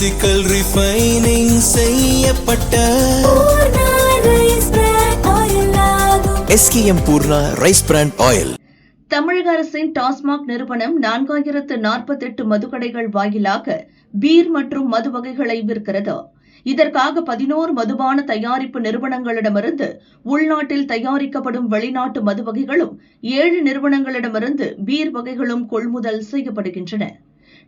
Physical refining செய்யப்பட்ட SKM Poorna rice brand oil. தமிழக அரசின் டாஸ்மாக் நிறுவனம் 4048 மதுக்கடைகள் வாயிலாக பீர் மற்றும் மது வகைகளை விற்கிறது. இதற்காக 11 மதுபான தயாரிப்பு நிறுவனங்களிடமிருந்து உள்நாட்டில் தயாரிக்கப்படும் வெளிநாட்டு மது வகைகளும் 7 நிறுவனங்களிடமிருந்து பீர் வகைகளும் கொள்முதல் செய்யப்படுகின்றன.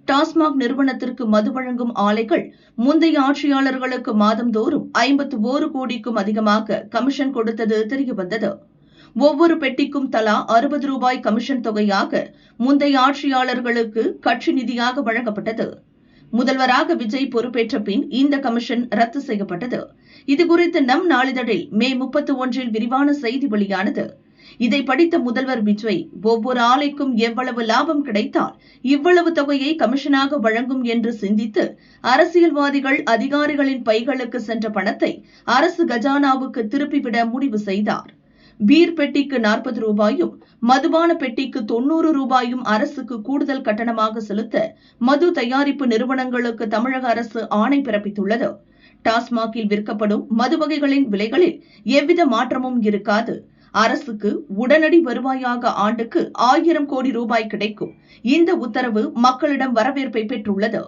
டாஸ்மாக் நிறுவனத்திற்கு மது வழங்கும் ஆலைகள் முந்தைய ஆட்சியாளர்களுக்கு மாதந்தோறும் 51 கோடிக்கும் அதிகமாக கமிஷன் கொடுத்தது தெரியவந்தது. ஒவ்வொரு பெட்டிக்கும் தலா 60 ரூபாய் கமிஷன் தொகையாக முந்தைய ஆட்சியாளர்களுக்கு கட்சி நிதியாக வழங்கப்பட்டது. முதல்வராக விஜய் பொறுப்பேற்ற பின் இந்த கமிஷன் ரத்து செய்யப்பட்டது. இதுகுறித்து நம் நாளிதழில் மே 31 விரிவான செய்தி வெளியானது. இதை படித்த முதல்வர் விஜய் ஒவ்வொரு ஆலைக்கும் எவ்வளவு லாபம் கிடைத்தால் இவ்வளவு தொகையை கமிஷனாக வழங்கும் என்று சிந்தித்து அரசியல்வாதிகள் அதிகாரிகளின் பைகளுக்கு சென்ற பணத்தை அரசு கஜானாவுக்கு திருப்பிவிட முடிவு செய்தார். பீர் பெட்டிக்கு 40 ரூபாயும் மதுபான பெட்டிக்கு 90 ரூபாயும் அரசுக்கு கூடுதல் கட்டணமாக செலுத்த மது தயாரிப்பு நிறுவனங்களுக்கு தமிழக அரசு ஆணை பிறப்பித்துள்ளது. டாஸ்மாகில் விற்கப்படும் மது வகைகளின் விலைகளில் எவ்வித மாற்றமும் இருக்காது. அரசுக்கு உடனடி வருவாயாக ஆண்டுக்கு 1000 கோடி ரூபாய் கிடைக்கும். இந்த உத்தரவு மக்களிடம் வரவேற்பை பெற்றுள்ளது.